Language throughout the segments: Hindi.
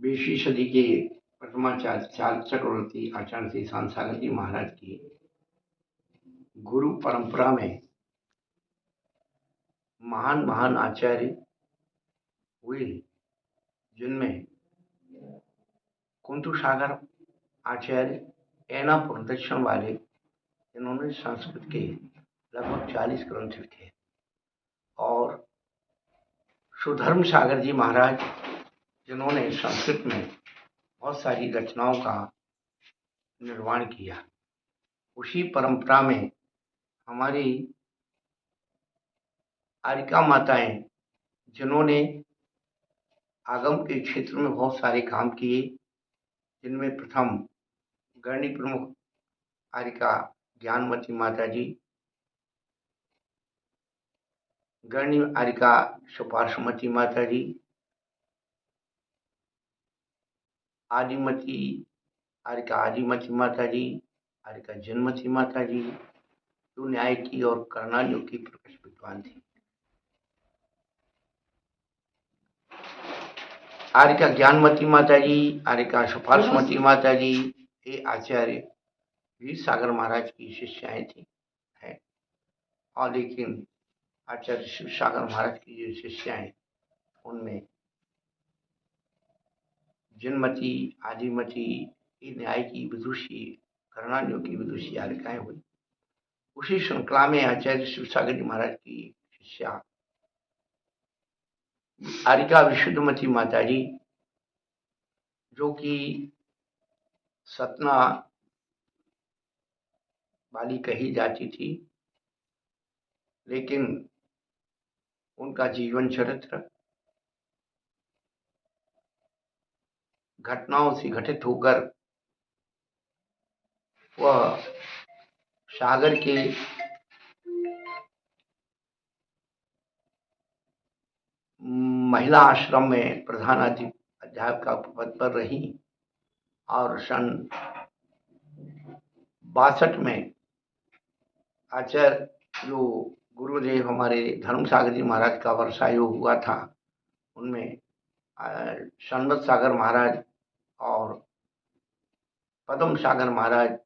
बीसवीं सदी के प्रथमाचार्य चार चक्रवर्ती आचार्य श्री शांत सागर जी महाराज की गुरु परंपरा में महान महान आचार्य हुए, जिनमें कुंतु सागर आचार्य ऐना प्रदर्शन वाले, जिन्होंने संस्कृत के लगभग 40 ग्रंथ लिखे, और सुधर्म सागर जी महाराज, जिन्होंने संस्कृत में बहुत सारी रचनाओं का निर्माण किया। उसी परंपरा में हमारी आर्यिका माताएं, जिन्होंने आगम के क्षेत्र में बहुत सारे काम किए, जिनमें प्रथम गणनी प्रमुख आर्यिका ज्ञानमती माता जी, गणनी आर्यिका सुपार्श्वमती माता जी, आदिमती आर्यिका आदिमती माता जी, आर्यिका जन्मती माता जी, जो न्याय की और कर्णालियों की प्रकट विद्वान थी। आर्यिका ज्ञानमती माता जी, आर्यिका सुपार्श्वमती माता जी, ये आचार्य वीर सागर महाराज की शिष्याएं थी है। और लेकिन आचार्य शिव सागर महाराज की जो शिष्याएं, उनमें जन्मती, आदिमती, ये न्याय की विदुषी, कर्णालियों की विदुषी आर्यिकाएं हुई। उसी श्रृंखला में आचार्य शिव सागर जी महाराज की शिष्या आर्यिका विशुद्धमती माता जी, जो कि सतना वाली कही जाती थी, लेकिन उनका जीवन चरित्र घटनाओं से घटित होकर वह सागर के महिला आश्रम में प्रधान अध्यापिका पद पर रही, और सन 62 में आचार्य जो गुरुदेव हमारे धर्म सागर जी महाराज का वर्षायोग हुआ था, उनमें शनबत सागर महाराज और पद्म सागर महाराज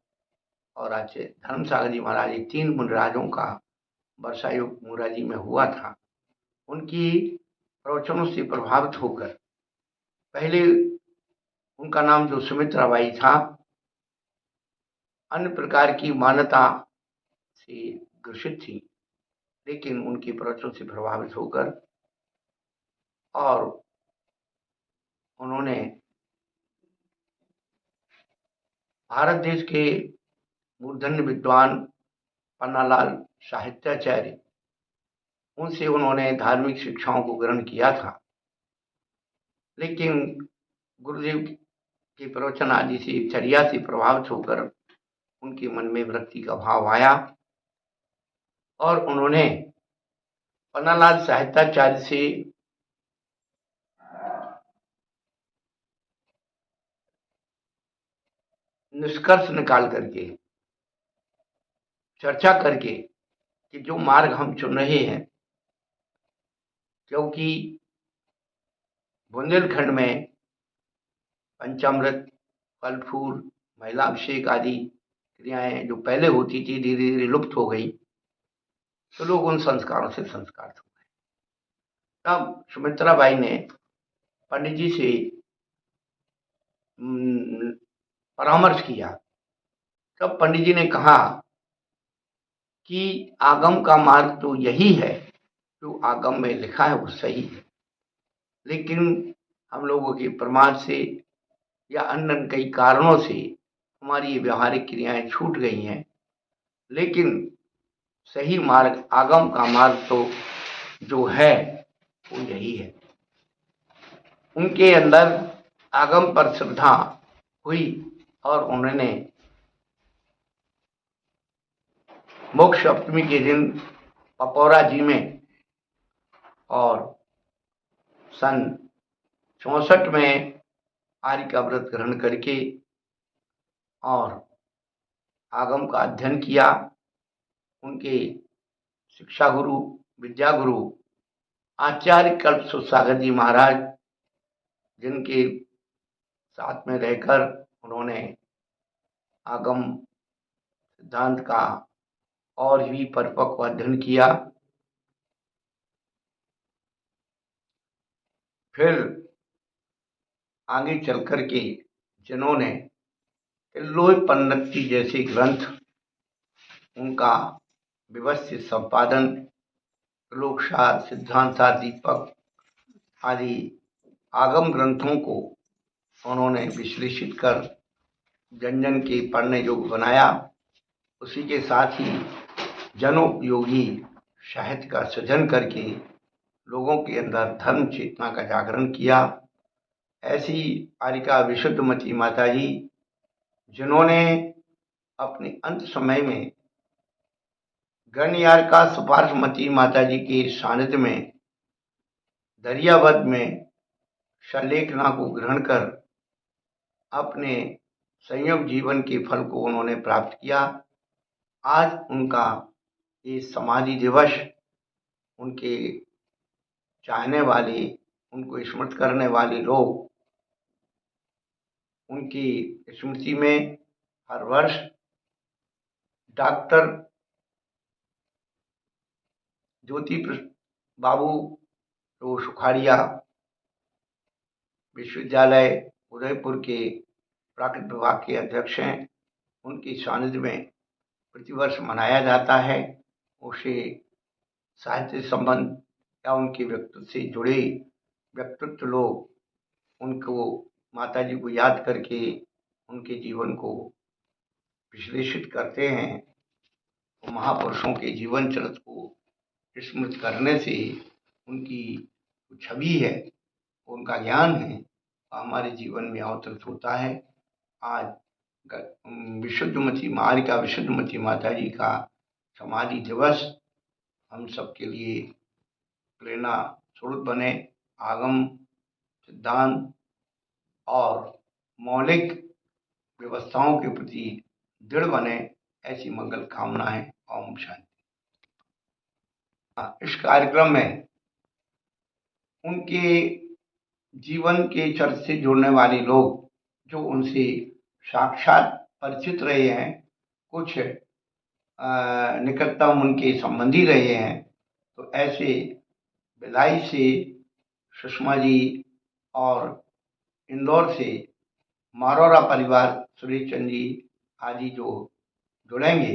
और आचार्य धर्म सागर जी महाराज, ये 3 मुनिराजों का वर्षायोग मुराजी में हुआ था। उनकी प्रवचनों से प्रभावित होकर पहले उनका नाम जो सुमित्राबाई था, अन्य प्रकार की मान्यता से ग्रसित थी, लेकिन उनकी प्रवचनों से प्रभावित होकर और उन्होंने भारत देश के मूर्धन्य विद्वान पन्नालाल साहित्याचार्य, उनसे उन्होंने धार्मिक शिक्षाओं को ग्रहण किया था, लेकिन गुरुदेव के प्रवचन आदि से चर्या से प्रभावित होकर उनके मन में विरक्ति का भाव आया, और उन्होंने पन्नालाल साहित्याचार्य से निष्कर्ष निकाल करके, चर्चा करके, कि जो मार्ग हम चुन रहे हैं, क्योंकि बुंदेलखंड में पंचामृत, फल फूल, महिला अभिषेक आदि क्रियाएं जो पहले होती थी, धीरे धीरे लुप्त हो गई, तो लोग उन संस्कारों से संस्कारित हो गए। तब सुमित्राबाई ने पंडित जी से परामर्श किया। तब पंडित जी ने कहा कि आगम का मार्ग तो यही है, जो आगम में लिखा है वो सही है, लेकिन हम लोगों के प्रमाद से या अन्य कई कारणों से हमारी ये व्यवहारिक क्रियाएं छूट गई हैं, लेकिन सही मार्ग, आगम का मार्ग तो जो है वो यही है। उनके अंदर आगम पर श्रद्धा हुई, और उन्होंने मोक्ष सप्तमी के दिन पपौरा जी में और सन 64 में आर्य का व्रत ग्रहण करके और आगम का अध्ययन किया। उनके शिक्षा गुरु, विद्या गुरु आचार्य कल्प सागर जी महाराज, जिनके साथ में रहकर उन्होंने आगम सिद्धांत का और भी परिपक्व अध्ययन किया। फिर आगे चल कर के जिन्होंने तिल्लोपनिषद जैसे ग्रंथ, उनका व्यवस्थित संपादन, लोकसार, सिद्धांतार, दीपक आदि आगम ग्रंथों को उन्होंने विश्लेषित कर जन जन के पढ़ने योग्य बनाया। उसी के साथ ही जनोपयोगी साहित्य का सृजन करके लोगों के अंदर धर्म चेतना का जागरण किया। ऐसी आर्यिका विशुद्धमती माताजी, जिन्होंने अपने अंत समय में गणयार्का सुपार्श्वमती माताजी के सानिध्य में दरियावद में सल्लेखना को ग्रहण कर अपने संयोग जीवन के फल को उन्होंने प्राप्त किया। आज उनका ये समाधि दिवस उनके चाहने वाले, उनको स्मृत करने वाले लोग उनकी स्मृति में हर वर्ष डॉक्टर ज्योति बाबू जो सुखाड़िया विश्वविद्यालय उदयपुर के प्राकृतिक विभाग के अध्यक्ष हैं, उनके सानिध्य में प्रतिवर्ष मनाया जाता है। उसे साहित्य संबंध या उनके व्यक्तित्व से जुड़े व्यक्तित्व लोग उनको, माताजी को याद करके उनके जीवन को विश्लेषित करते हैं। तो महापुरुषों के जीवन चरित्र को स्मृत करने से उनकी छवि है, उनका ज्ञान है, हमारे जीवन में अवतरित होता है। आज विशुद्धमती आर्यिका विशुद्धमती माताजी का समाधि दिवस हम सबके लिए प्रेरणा स्रोत बने। आगम सिद्धांत और मौलिक व्यवस्थाओं के प्रति दृढ़ बने, ऐसी मंगल कामना है। ओम शांति। इस कार्यक्रम में उनके जीवन के चरित्र से जुड़ने वाले लोग, जो उनसे साक्षात परिचित रहे हैं, कुछ निकटतम उनके संबंधी रहे हैं, तो ऐसे भिलाई से सुषमा जी और इंदौर से मारोरा परिवार सुरेश चंद जी आदि जो जुड़ेंगे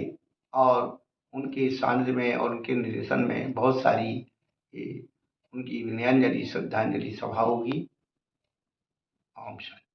और उनके सानिध्य में और उनके निर्देशन में बहुत सारी उनकी विनयांजलि श्रद्धांजलि सभा होगी। ओम शांति।